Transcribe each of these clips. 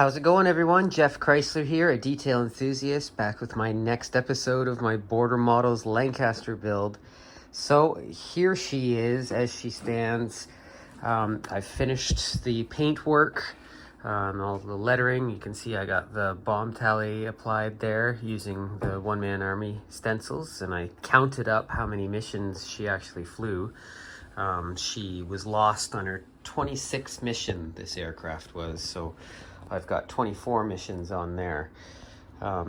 How's it going, everyone? Jeff Chrysler here, a detail enthusiast, back with my next episode of my Border Models Lancaster build. So here she is as she stands. I've finished the paint work, all the lettering. You can see I got the bomb tally applied there using the one-man army stencils, and I counted up how many missions she actually flew. She was lost on her 26th mission, this aircraft was, so I've got 24 missions on there. Yeah,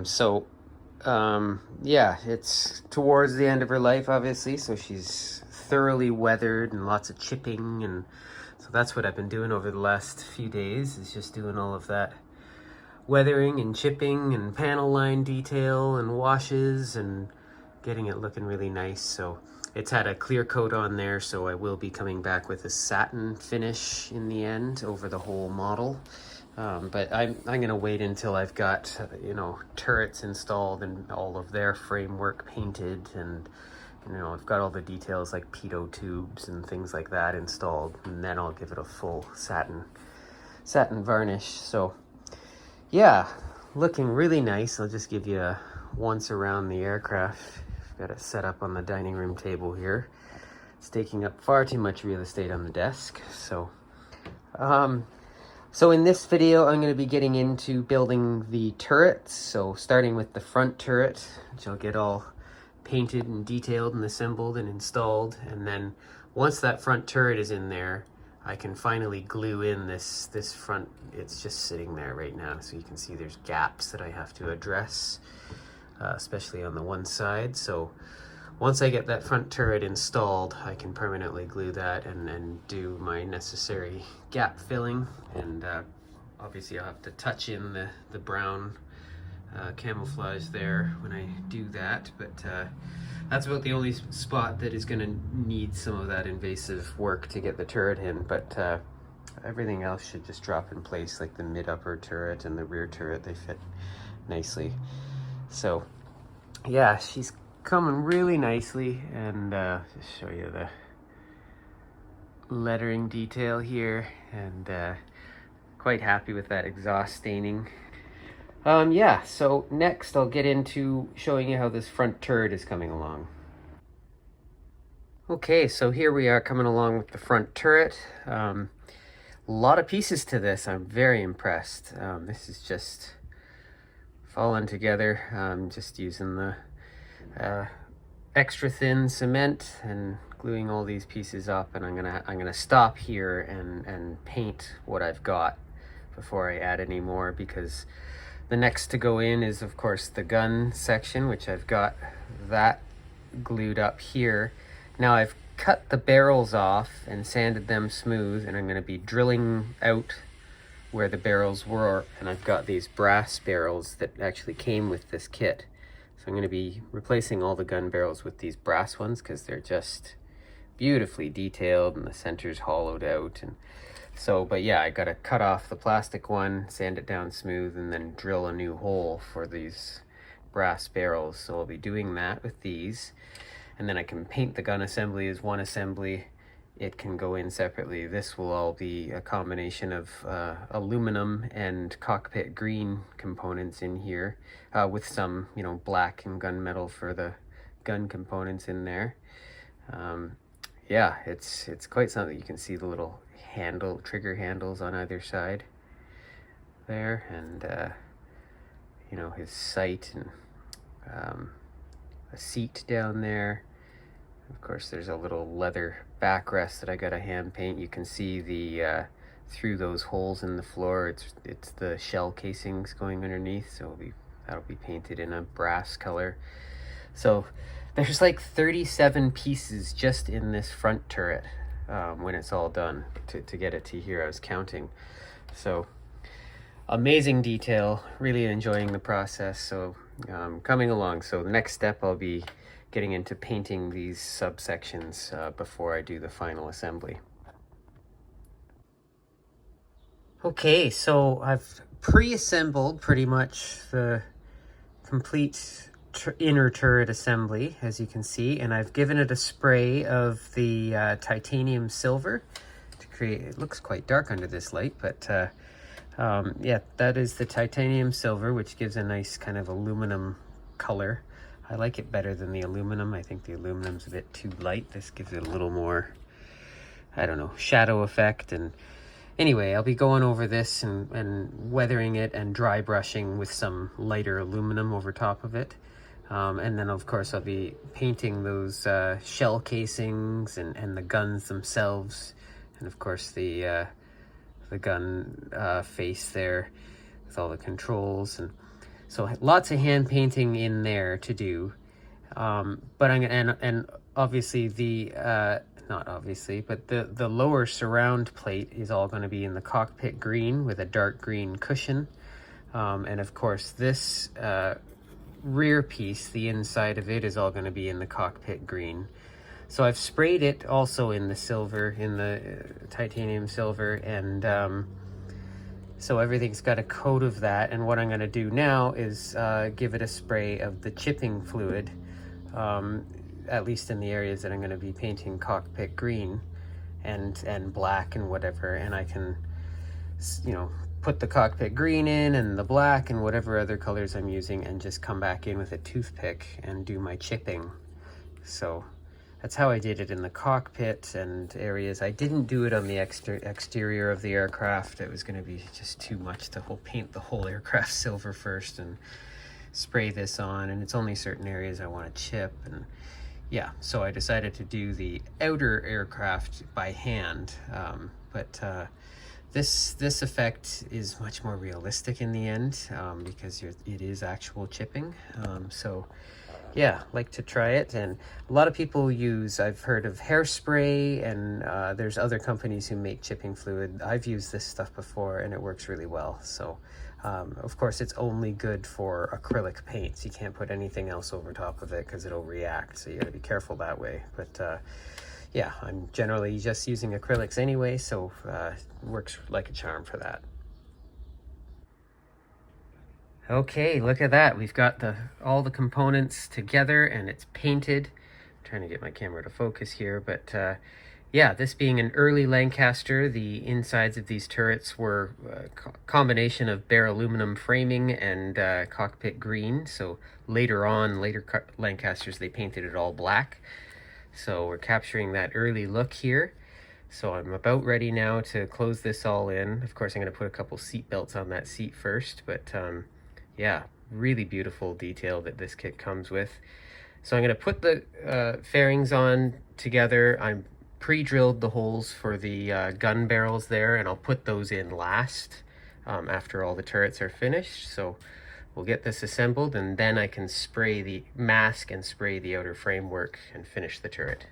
it's towards the end of her life, obviously, so she's thoroughly weathered and lots of chipping, and so that's what I've been doing over the last few days, is just doing all of that weathering and chipping and panel line detail and washes and getting it looking really nice. So it's had a clear coat on there, so I will be coming back with a satin finish in the end over the whole model. But I'm gonna wait until I've got turrets installed and all of their framework painted, and I've got all the details like pitot tubes and things like that installed, and then I'll give it a full satin varnish. So yeah, looking really nice. I'll just give you a once around the aircraft. I've got it set up on the dining room table here. It's taking up far too much real estate on the desk. So in this video, I'm going to be getting into building the turrets. So starting with the front turret, which I'll get all painted and detailed and assembled and installed. And then once that front turret is in there, I can finally glue in this front. It's just sitting there right now. So you can see there's gaps that I have to address, especially on the one side. So once I get that front turret installed, I can permanently glue that and do my necessary gap filling. And obviously I'll have to touch in the brown camouflage there when I do that. But that's about the only spot that is going to need some of that invasive work to get the turret in. But everything else should just drop in place, like the mid-upper turret and the rear turret. They fit nicely. So yeah, she's coming really nicely, and just show you the lettering detail here, and quite happy with that exhaust staining. Yeah, so next I'll get into showing you how this front turret is coming along. Okay, so here we are coming along with the front turret. A lot of pieces to this. I'm very impressed. This is just falling together. I'm just using the extra thin cement and gluing all these pieces up, and I'm gonna stop here and paint what I've got before I add any more, because the next to go in is of course the gun section, which I've got that glued up here. Now I've cut the barrels off and sanded them smooth, and I'm going to be drilling out where the barrels were, and I've got these brass barrels that actually came with this kit. So I'm going to be replacing all the gun barrels with these brass ones, because they're just beautifully detailed and the center's hollowed out. And so, but yeah, I got to cut off the plastic one, sand it down smooth, and then drill a new hole for these brass barrels. So I'll be doing that with these. And then I can paint the gun assembly as one assembly. It can go in separately. This will all be a combination of aluminum and cockpit green components in here, with some, black and gunmetal for the gun components in there. Yeah, it's quite something. You can see the little trigger handles on either side there, and his sight, and a seat down there. Of course, there's a little leather backrest that I got to hand paint. You can see the through those holes in the floor, it's the shell casings going underneath, so that'll be painted in a brass color. So there's like 37 pieces just in this front turret when it's all done to get it to here. I was counting. So amazing detail, really enjoying the process. So coming along. So the next step, I'll be getting into painting these subsections before I do the final assembly. Okay, so I've pre-assembled pretty much the complete inner turret assembly, as you can see, and I've given it a spray of the titanium silver to create. It looks quite dark under this light, but Yeah, that is the titanium silver, which gives a nice kind of aluminum color. I like it better than the aluminum. I think the aluminum's a bit too light. This gives it a little more, I don't know, shadow effect. And anyway, I'll be going over this and weathering it and dry brushing with some lighter aluminum over top of it. And then of course I'll be painting those shell casings and the guns themselves. And of course the gun face there with all the controls. And so lots of hand painting in there to do. But I'm gonna, and obviously the, not obviously, but the lower surround plate is all going to be in the cockpit green with a dark green cushion. And of course this rear piece, the inside of it, is all going to be in the cockpit green. So I've sprayed it also in the silver, in the titanium silver, and so everything's got a coat of that. And what I'm going to do now is give it a spray of the chipping fluid, at least in the areas that I'm going to be painting cockpit green and black and whatever. And I can, you know, put the cockpit green in and the black and whatever other colors I'm using, and just come back in with a toothpick and do my chipping. So that's how I did it in the cockpit and areas. I didn't do it on the exterior of the aircraft. It was going to be just too much to paint the whole aircraft silver first and spray this on, and it's only certain areas I want to chip. And yeah, so I decided to do the outer aircraft by hand. But this effect is much more realistic in the end, because it is actual chipping. So yeah, like to try it. And a lot of people use, I've heard of hairspray, and there's other companies who make chipping fluid. I've used this stuff before and it works really well. So of course it's only good for acrylic paints. You can't put anything else over top of it because it'll react, so you got to be careful that way. But yeah, I'm generally just using acrylics anyway, so works like a charm for that. Okay, look at that. We've got all the components together and it's painted. I'm trying to get my camera to focus here, but yeah, this being an early Lancaster, the insides of these turrets were a combination of bare aluminum framing and cockpit green. So later Lancasters, they painted it all black. So we're capturing that early look here. So I'm about ready now to close this all in. Of course, I'm going to put a couple seat belts on that seat first, but yeah, really beautiful detail that this kit comes with. So I'm going to put the fairings on together. I'm pre-drilled the holes for the gun barrels there, and I'll put those in last after all the turrets are finished. So we'll get this assembled, and then I can spray the mask and spray the outer framework and finish the turret.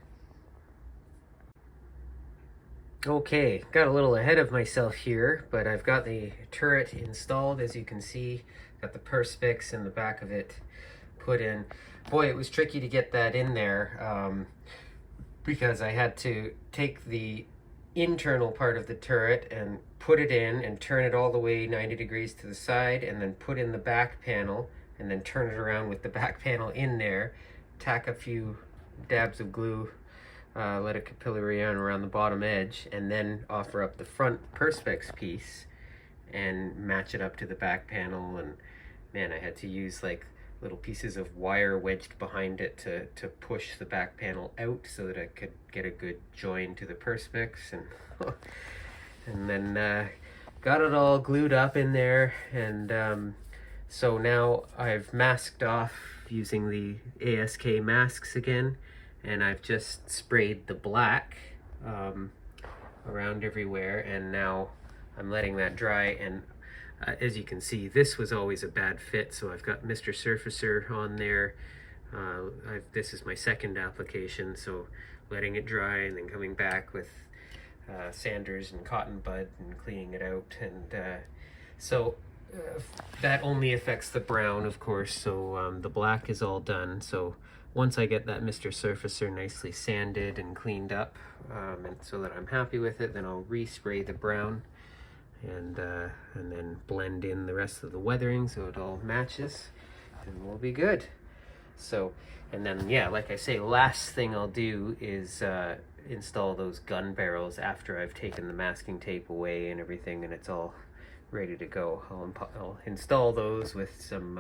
Okay, got a little ahead of myself here, but I've got the turret installed. As you can see, got the perspex in the back of it put in. Boy, it was tricky to get that in there because I had to take the internal part of the turret and put it in and turn it all the way 90 degrees to the side, and then put in the back panel and then turn it around with the back panel in there, tack a few dabs of glue, let it capillary on around the bottom edge, and then offer up the front perspex piece and match it up to the back panel. And man, I had to use like little pieces of wire wedged behind it to push the back panel out so that I could get a good join to the perspex. And then got it all glued up in there. And so now I've masked off using the ASK masks again, and I've just sprayed the black around everywhere, and now I'm letting that dry. And as you can see, this was always a bad fit, so I've got Mr. Surfacer on there. This is my second application, so letting it dry and then coming back with sanders and cotton bud and cleaning it out. And so that only affects the brown, of course, so the black is all done. So once I get that Mr. Surfacer nicely sanded and cleaned up, and so that I'm happy with it, then I'll respray the brown and then blend in the rest of the weathering so it all matches, and we'll be good. So, and then yeah, like I say, last thing I'll do is install those gun barrels after I've taken the masking tape away and everything, and it's all ready to go. I'll install those with some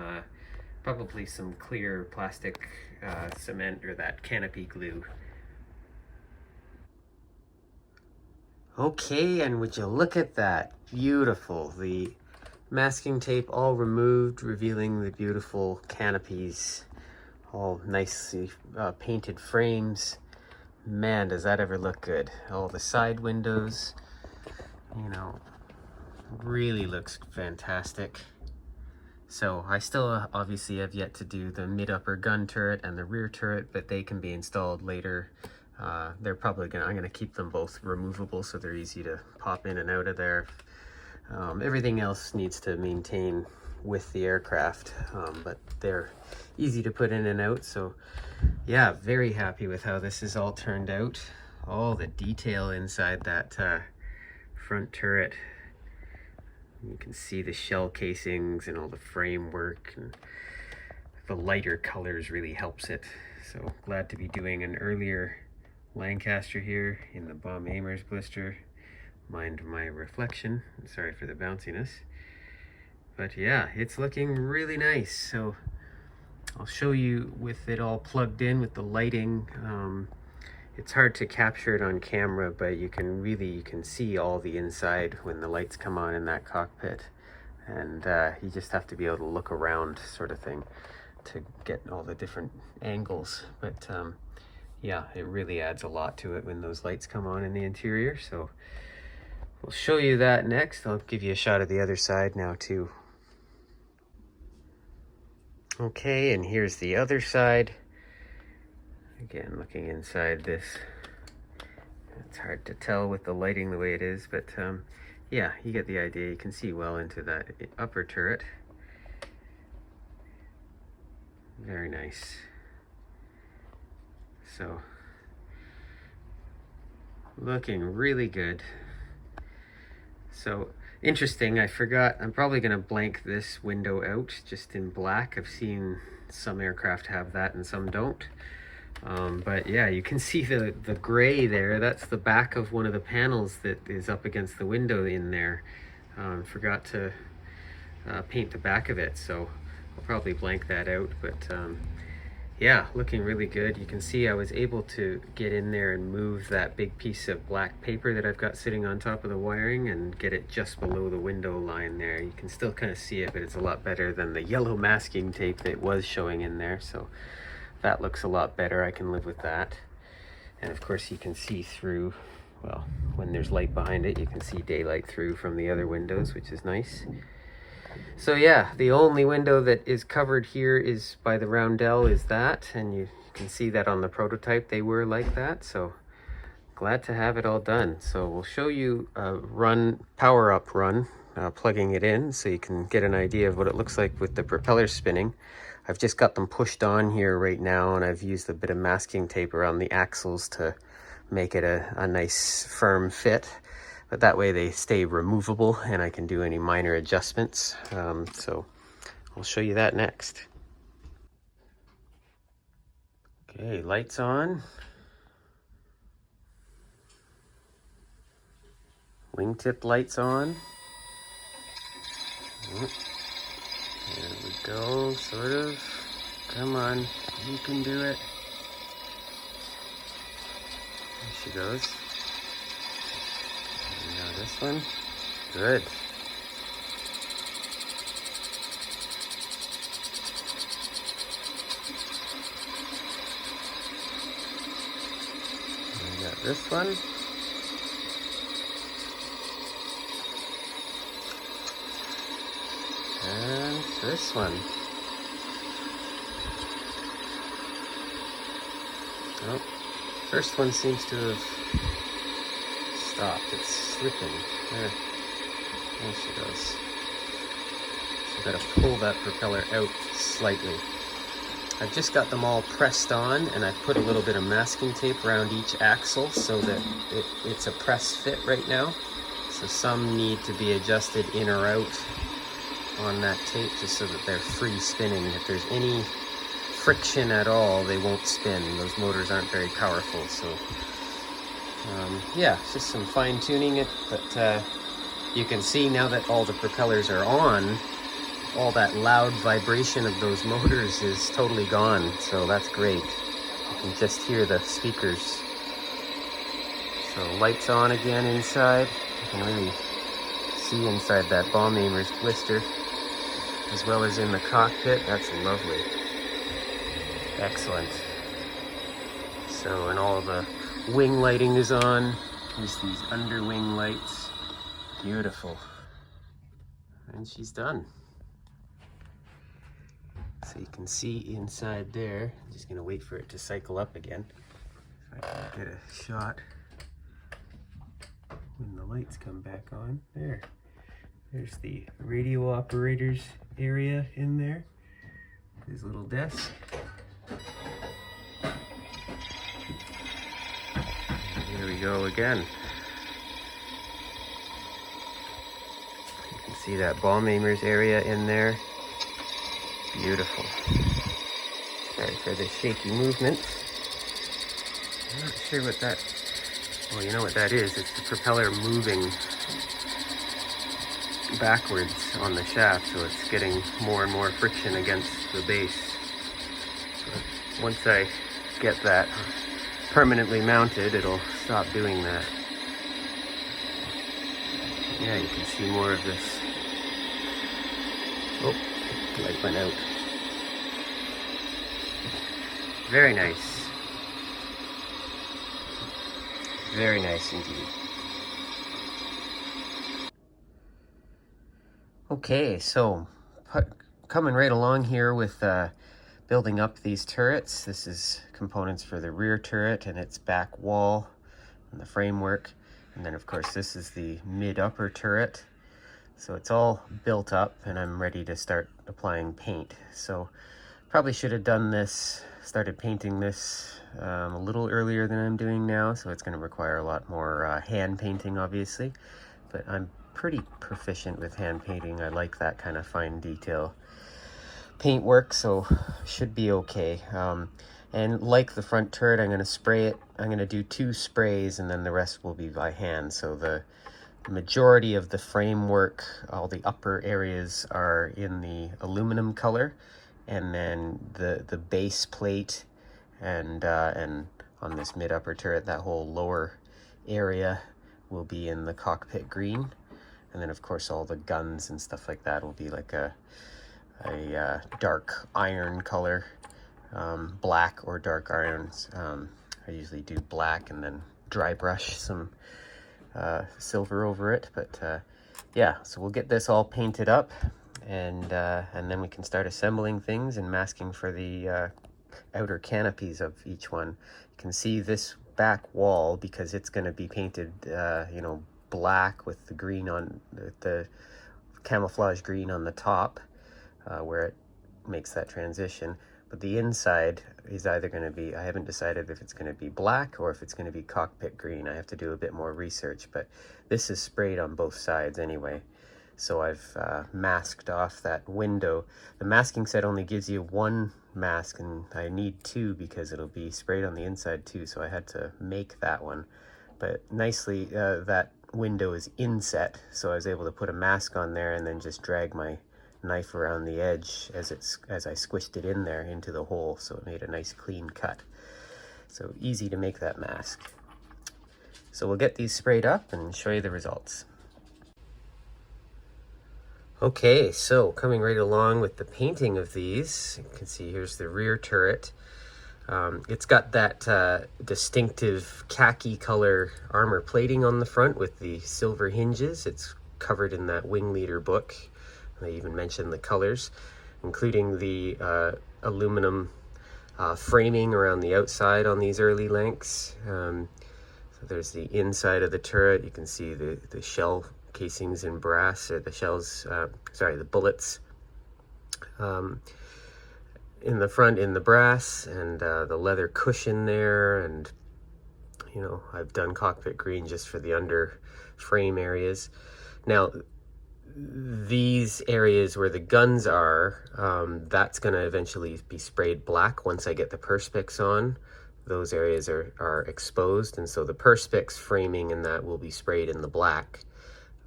probably some clear plastic cement or that canopy glue. Okay, and would you look at that? Beautiful. The masking tape all removed, revealing the beautiful canopies, all nicely painted frames. Man, does that ever look good. All the side windows, you know, really looks fantastic. So I still obviously have yet to do the mid-upper gun turret and the rear turret, but they can be installed later. They're probably I'm gonna keep them both removable so they're easy to pop in and out of there. Everything else needs to maintain with the aircraft, but they're easy to put in and out. So yeah, very happy with how this is all turned out. All the detail inside that front turret. You can see the shell casings and all the framework, and the lighter colors really helps it. So glad to be doing an earlier Lancaster here in the bomb aimers blister. Mind my reflection, sorry for the bounciness. But yeah, it's looking really nice. So I'll show you with it all plugged in with the lighting. It's hard to capture it on camera, but you can see all the inside when the lights come on in that cockpit. And you just have to be able to look around, sort of thing, to get all the different angles. But yeah, it really adds a lot to it when those lights come on in the interior. So we'll show you that next. I'll give you a shot of the other side now too. Okay, and here's the other side. Again, looking inside this, it's hard to tell with the lighting the way it is, but yeah, you get the idea. You can see well into that upper turret. Very nice. So, looking really good. So, interesting, I forgot, I'm probably going to blank this window out just in black. I've seen some aircraft have that and some don't. But yeah, you can see the gray there. That's the back of one of the panels that is up against the window in there. Forgot to paint the back of it, so I'll probably blank that out. But yeah, looking really good. You can see I was able to get in there and move that big piece of black paper that I've got sitting on top of the wiring and get it just below the window line there. You can still kind of see it, but it's a lot better than the yellow masking tape that was showing in there. So that looks a lot better. I can live with that. And of course you can see through, well, when there's light behind it, you can see daylight through from the other windows, which is nice. So yeah, the only window that is covered here is by the roundel is that, and you can see that on the prototype they were like that. So glad to have it all done. So we'll show you a power up run, plugging it in so you can get an idea of what it looks like with the propeller spinning. I've just got them pushed on here right now, and I've used a bit of masking tape around the axles to make it a nice firm fit. But that way they stay removable and I can do any minor adjustments. So I'll show you that next. Okay, lights on. Wingtip lights on. There we go, sort of. Come on, you can do it. There she goes. And now this one. Good. And we got this one. And this one. Oh, first one seems to have stopped. It's slipping. There she goes. So I've got to pull that propeller out slightly. I've just got them all pressed on, and I've put a little bit of masking tape around each axle so that it's a press fit right now. So some need to be adjusted in or out on that tape just so that they're free spinning. If there's any friction at all, they won't spin. Those motors aren't very powerful. So yeah, it's just some fine tuning it, but You can see now that all the propellers are on, all that loud vibration of those motors is totally gone. So that's great. You can just hear the speakers. So lights on again inside. You can really see inside that bomb aimer's blister, as well as in the cockpit. That's lovely. Excellent. So, and all the wing lighting is on. There's these underwing lights. Beautiful. And she's done. So you can see inside there. I'm just gonna wait for it to cycle up again. If I can get a shot when the lights come back on. There's the radio operator's area in there. His little desk. Here we go again. You can see that bomb aimer's area in there. Beautiful. Sorry for the shaky movement. I'm not sure what that... Well, you know what that is. It's the propeller moving backwards on the shaft, so it's getting more and more friction against the base. But once I get that permanently mounted, it'll stop doing that. Yeah, you can see more of this. Oh, light went out. Very nice. Very nice indeed. Okay, so coming right along here with building up these turrets. This is components for the rear turret and its back wall and the framework. And then of course this is the mid-upper turret. So it's all built up and I'm ready to start applying paint. So probably should have done this, started painting this a little earlier than I'm doing now. So it's going to require a lot more hand painting obviously. But I'm pretty proficient with hand painting. I like that kind of fine detail paintwork, so should be okay. And like the front turret, I'm going to spray it. I'm going to do 2 sprays and then the rest will be by hand. So the majority of the framework, all the upper areas are in the aluminum color, and then the base plate and on this mid-upper turret, that whole lower area will be in the cockpit green. And then of course all the guns and stuff like that will be like a dark iron color, black or dark irons. I usually do black and then dry brush some silver over it. But yeah, so we'll get this all painted up, and then we can start assembling things and masking for the outer canopies of each one. You can see this back wall, because it's going to be painted, you know, black with the green on the camouflage green on the top, where it makes that transition. But the inside is either going to be, I haven't decided if it's going to be black or if it's going to be cockpit green. I have to do a bit more research, but this is sprayed on both sides anyway. So I've masked off that window. The masking set only gives you 1 mask, and I need 2 because it'll be sprayed on the inside too. So I had to make that one. But nicely, that window is inset, so I was able to put a mask on there and then just drag my knife around the edge as I squished it in there into the hole, so it made a nice clean cut. So easy to make that mask. So we'll get these sprayed up and show you the results. Okay, so coming right along with the painting of these, you can see here's the rear turret. It's got that distinctive khaki color armor plating on the front with the silver hinges. It's covered in that wing leader book. They even mentioned the colors, including the aluminum framing around the outside on these early lengths. So there's the inside of the turret. You can see the shell casings in brass, or the shells, the bullets in the front in the brass, and the leather cushion there. And you know, I've done cockpit green just for the under frame areas. Now these areas where the guns are, that's going to eventually be sprayed black once I get the perspex on. Those areas are exposed, and so the perspex framing and that will be sprayed in the black.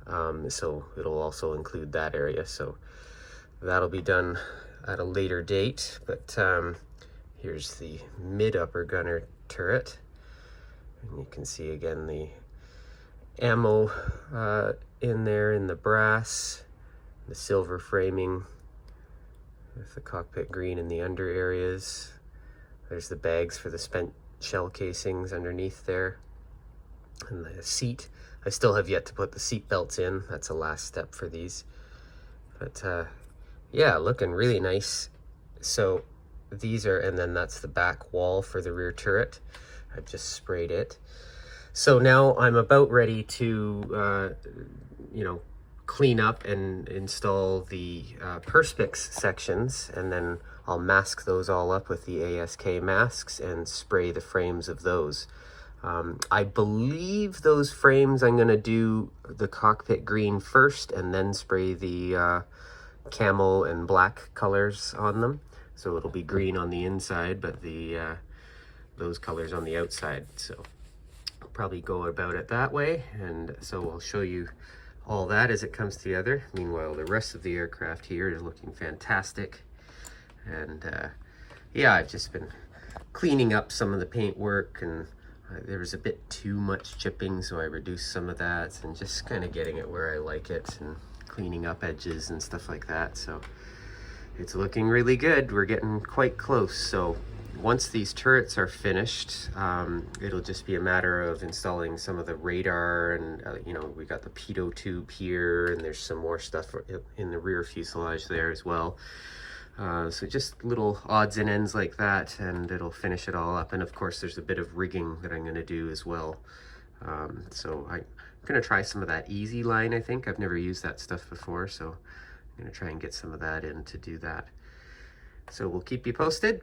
So it'll also include that area. So that'll be done at a later date. But here's the mid upper gunner turret. And you can see again the ammo in there in the brass, the silver framing with the cockpit green in the under areas. There's the bags for the spent shell casings underneath there. And the seat, I still have yet to put the seat belts in. That's the last step for these. But yeah, looking really nice. So these are, and then that's the back wall for the rear turret. I've just sprayed it. So now I'm about ready to, you know, clean up and install the Perspex sections, and then I'll mask those all up with the ASK masks and spray the frames of those. I believe those frames I'm going to do the cockpit green first and then spray the camel and black colors on them. So it'll be green on the inside, but the those colors on the outside. So I'll probably go about it that way, and so I'll show you all that as it comes together. Meanwhile, the rest of the aircraft here is looking fantastic. And yeah, I've just been cleaning up some of the paint work, and there was a bit too much chipping, so I reduced some of that and just kind of getting it where I like it and cleaning up edges and stuff like that. So it's looking really good. We're getting quite close. So once these turrets are finished, it'll just be a matter of installing some of the radar, and you know, we got the pitot tube here, and there's some more stuff in the rear fuselage there as well. So just little odds and ends like that, and it'll finish it all up. And of course there's a bit of rigging that I'm going to do as well. So I'm going to try some of that easy line. I think I've never used that stuff before, so I'm going to try and get some of that in to do that. So we'll keep you posted.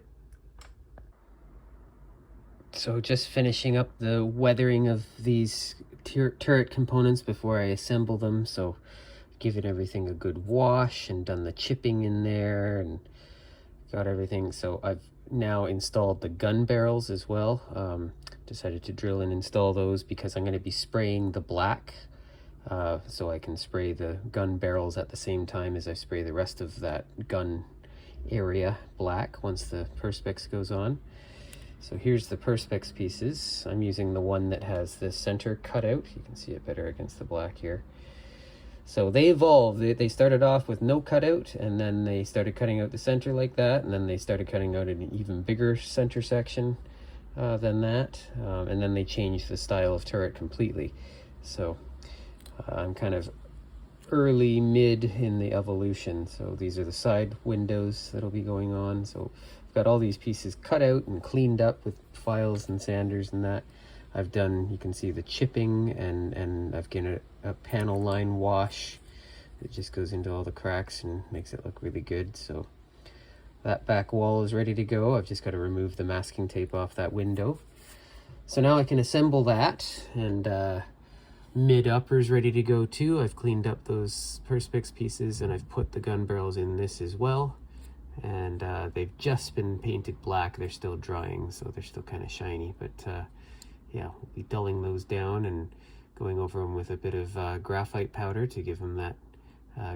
So just finishing up the weathering of these turret components before I assemble them. So given everything a good wash and done the chipping in there and got everything. So I've now installed the gun barrels as well. Decided to drill and install those because I'm going to be spraying the black. So I can spray the gun barrels at the same time as I spray the rest of that gun area black once the Perspex goes on. So here's the Perspex pieces. I'm using the one that has the center cutout. You can see it better against the black here. So they evolved. They started off with no cutout, and then they started cutting out the center like that, and then they started cutting out an even bigger center section than that, and then they changed the style of turret completely. So I'm kind of early mid in the evolution. So these are the side windows that'll be going on. So I've got all these pieces cut out and cleaned up with files and sanders and that. I've done, you can see the chipping, and I've given it a panel line wash. It just goes into all the cracks and makes it look really good. So that back wall is ready to go. I've just got to remove the masking tape off that window. So now I can assemble that, and mid upper's ready to go too. I've cleaned up those Perspex pieces, and I've put the gun barrels in this as well. And they've just been painted black. They're still drying, so they're still kind of shiny, but yeah, we'll be dulling those down and going over them with a bit of graphite powder to give them that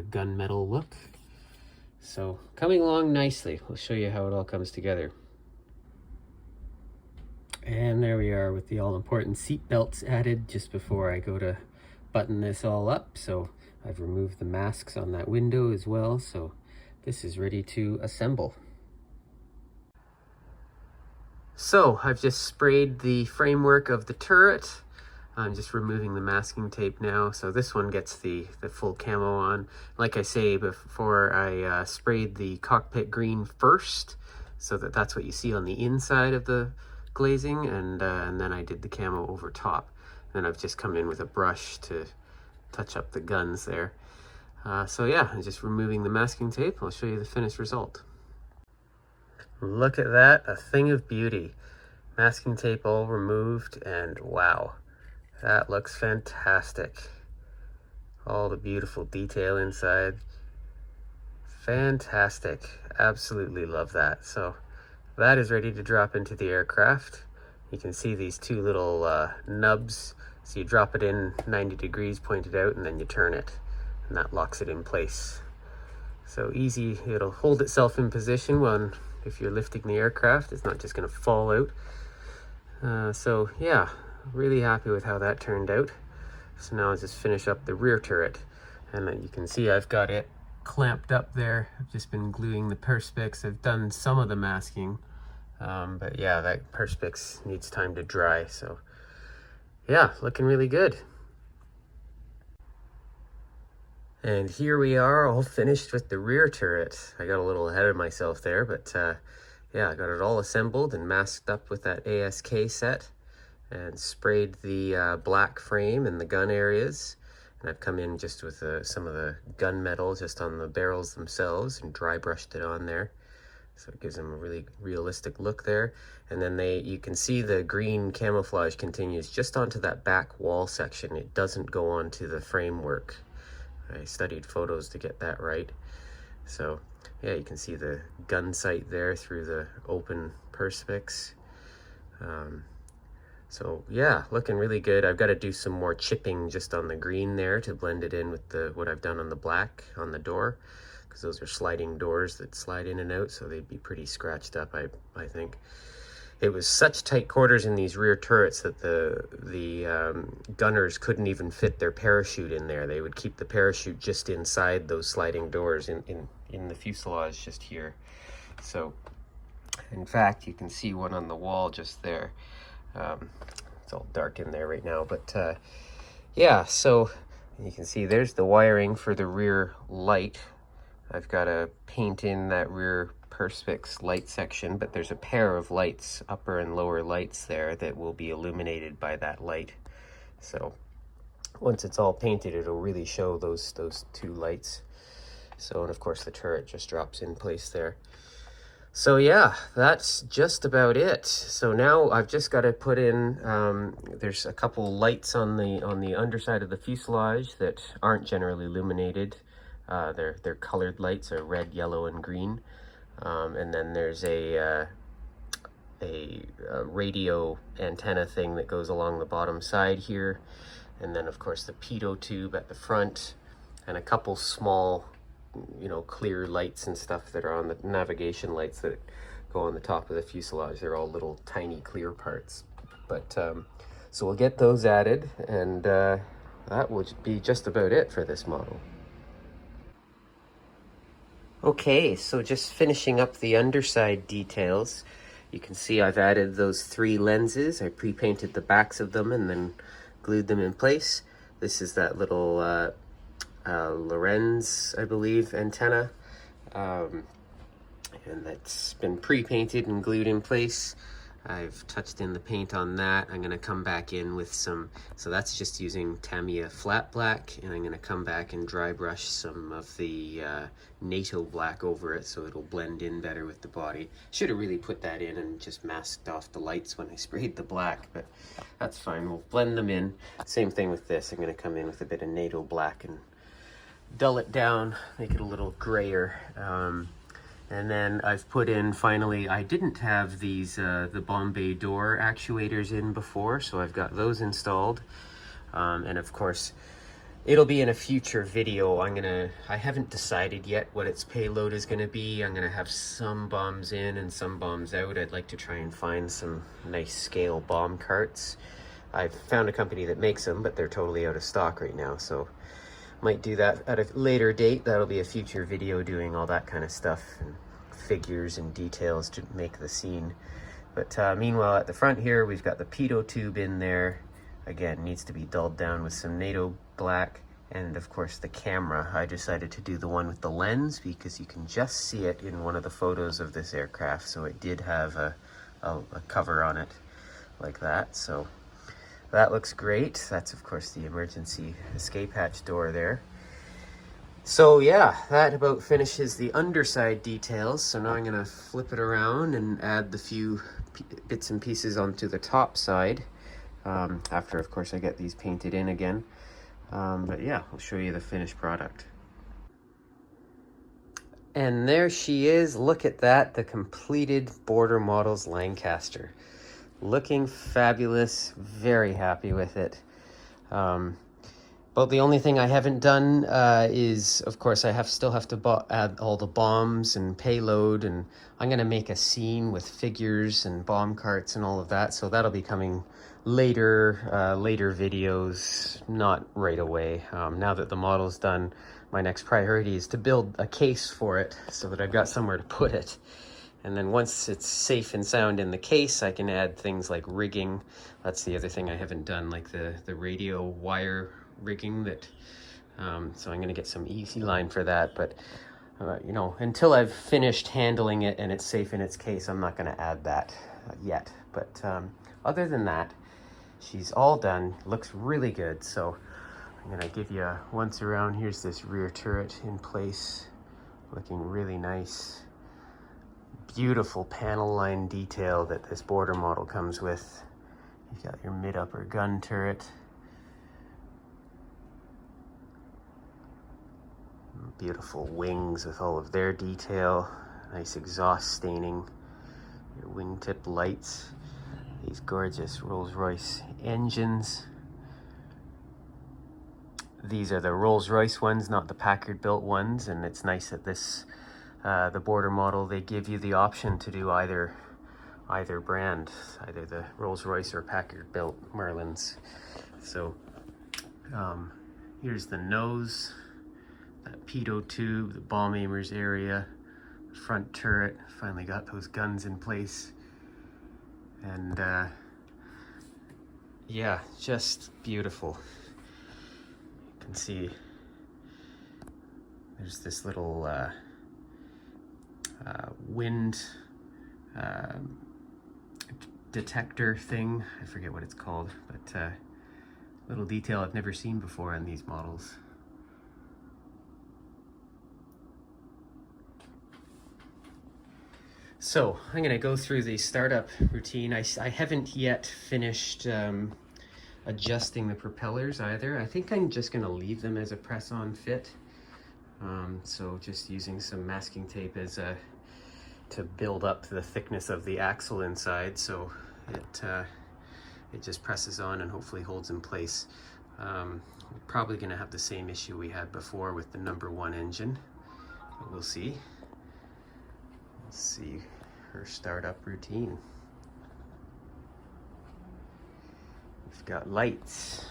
gunmetal look. So coming along nicely. We'll show you how it all comes together. And there we are with the all-important seat belts added just before I go to button this all up. So I've removed the masks on that window as well. So this is ready to assemble. So I've just sprayed the framework of the turret. I'm just removing the masking tape now. So this one gets the full camo on. Like I say before, I sprayed the cockpit green first, so that's what you see on the inside of the glazing, and then I did the camo over top. And then I've just come in with a brush to touch up the guns there. So yeah, I'm just removing the masking tape. I'll show you the finished result. Look at that, a thing of beauty. Masking tape all removed, and wow, that looks fantastic. All the beautiful detail inside. Fantastic, absolutely love that. So that is ready to drop into the aircraft. You can see these two little nubs So you drop it in 90 degrees, point it out, and then you turn it, and that locks it in place. So easy, it'll hold itself in position when, if you're lifting the aircraft, it's not just gonna fall out. So yeah, really happy with how that turned out. So now I'll just finish up the rear turret, and you can see I've got it clamped up there. I've just been gluing the perspex. I've done some of the masking, but yeah, that perspex needs time to dry. So yeah, looking really good. And here we are, all finished with the rear turret. I got a little ahead of myself there, but yeah, I got it all assembled and masked up with that ASK set, and sprayed the black frame and the gun areas. And I've come in just with some of the gunmetal just on the barrels themselves and dry brushed it on there. So it gives them a really realistic look there. And then you can see the green camouflage continues just onto that back wall section. It doesn't go onto the framework. I studied photos to get that right. So yeah, you can see the gun sight there through the open perspex. So yeah, looking really good. I've got to do some more chipping just on the green there to blend it in with what I've done on the black on the door, because those are sliding doors that slide in and out, so they'd be pretty scratched up, I think. It was such tight quarters in these rear turrets that the gunners couldn't even fit their parachute in there. They would keep the parachute just inside those sliding doors in the fuselage just here. So in fact, you can see one on the wall just there. It's all dark in there right now, but yeah, so you can see there's the wiring for the rear light. I've got to paint in that rear perspex light section, but there's a pair of lights, upper and lower lights there, that will be illuminated by that light. So once it's all painted, it'll really show those two lights. So, and of course the turret just drops in place there. So yeah, that's just about it. So now I've just got to put in, there's a couple lights on the underside of the fuselage that aren't generally illuminated. They're colored lights, are red, yellow, and green. And then there's a radio antenna thing that goes along the bottom side here. And then of course the pitot tube at the front, and a couple small, clear lights and stuff that are on the navigation lights that go on the top of the fuselage. They're all little tiny clear parts. But so we'll get those added, and that will be just about it for this model. Okay, so just finishing up the underside details. You can see I've added those 3 lenses. I pre-painted the backs of them and then glued them in place. This is that little Lorenz, I believe, antenna, and that's been pre-painted and glued in place. I've touched in the paint on that. I'm going to come back in with some, so that's just using Tamiya flat black, and I'm going to come back and dry brush some of the NATO black over it so it'll blend in better with the body. Should have really put that in and just masked off the lights when I sprayed the black, but that's fine. We'll blend them in. Same thing with this. I'm going to come in with a bit of NATO black and dull it down, make it a little grayer. And then I've put in, finally, I didn't have these, the Bombay door actuators in before, so I've got those installed. And of course, it'll be in a future video. I haven't decided yet what its payload is gonna be. I'm gonna have some bombs in and some bombs out. I'd like to try and find some nice scale bomb carts. I've found a company that makes them, but they're totally out of stock right now, so might do that at a later date. That'll be a future video doing all that kind of stuff and figures and details to make the scene. But meanwhile, at the front here, we've got the pitot tube in there. Again, needs to be dulled down with some NATO black. And of course the camera. I decided to do the one with the lens because you can just see it in one of the photos of this aircraft. So it did have a cover on it like that. So that looks great. That's of course the emergency escape hatch door there. So yeah, that about finishes the underside details. So now I'm gonna flip it around and add the few bits and pieces onto the top side. After of course I get these painted in again. But yeah, I'll show you the finished product. And there she is. Look at that, the completed Border Models Lancaster. Looking fabulous, very happy with it. But the only thing I haven't done is, of course, I still have to add all the bombs and payload, and I'm going to make a scene with figures and bomb carts and all of that. So that'll be coming later, later videos, not right away. Now that the model's done, my next priority is to build a case for it so that I've got somewhere to put it. And then once it's safe and sound in the case, I can add things like rigging. That's the other thing I haven't done, like the radio wire rigging that. So I'm gonna get some easy line for that, but you know, until I've finished handling it and it's safe in its case, I'm not gonna add that yet. But other than that, she's all done, looks really good. So I'm gonna give you a once around. Here's this rear turret in place, looking really nice. Beautiful panel line detail that this border model comes with. You've got your mid-upper gun turret. Beautiful wings with all of their detail. Nice exhaust staining. Your wingtip lights. These gorgeous Rolls-Royce engines. These are the Rolls-Royce ones, not the Packard-built ones, and it's nice that this the border model, they give you the option to do either brand, either the Rolls-Royce or Packard-built Merlins. So here's the nose, that pitot tube, the bomb aimers area, front turret. Finally got those guns in place, and yeah, just beautiful. You can see there's this little wind detector thing. I forget what it's called, but little detail I've never seen before on these models. So I'm going to go through the startup routine. I haven't yet finished adjusting the propellers either. I think I'm just going to leave them as a press-on fit. So just using some masking tape as to build up the thickness of the axle inside, so it just presses on and hopefully holds in place. We're probably going to have the same issue we had before with the #1 engine, but we'll see. Let's see her startup routine. We've got lights.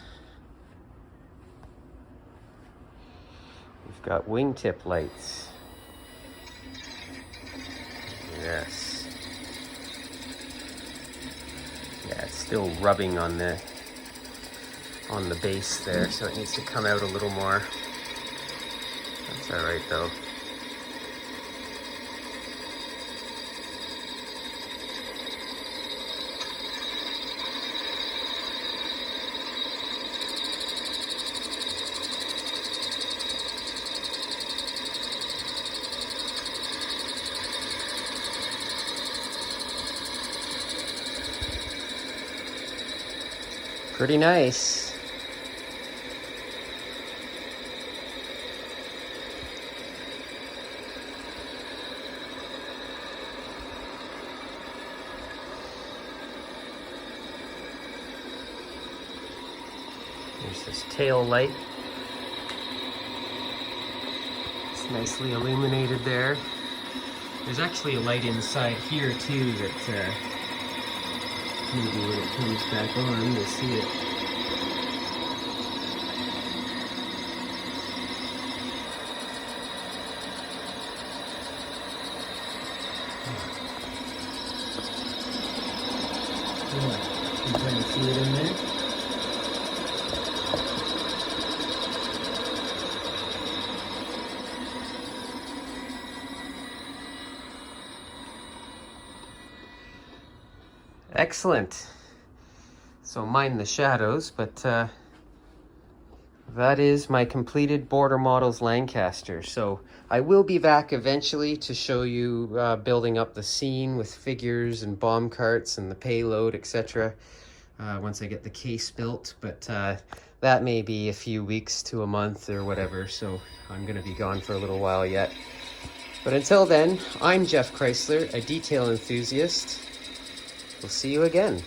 We've got wingtip lights. Yes. Yeah, it's still rubbing on the base there, so it needs to come out a little more. That's all right though. Pretty nice. There's this tail light. It's nicely illuminated there. There's actually a light inside here too that maybe when it comes back on, you'll see it. Yeah, you can kind of see it in there. Excellent. So mind the shadows, but that is my completed Border Models Lancaster. So I will be back eventually to show you building up the scene with figures and bomb carts and the payload, etc. Once I get the case built, but that may be a few weeks to a month or whatever, so I'm going to be gone for a little while yet. But until then, I'm Jeff Chrysler, a detail enthusiast. We'll see you again.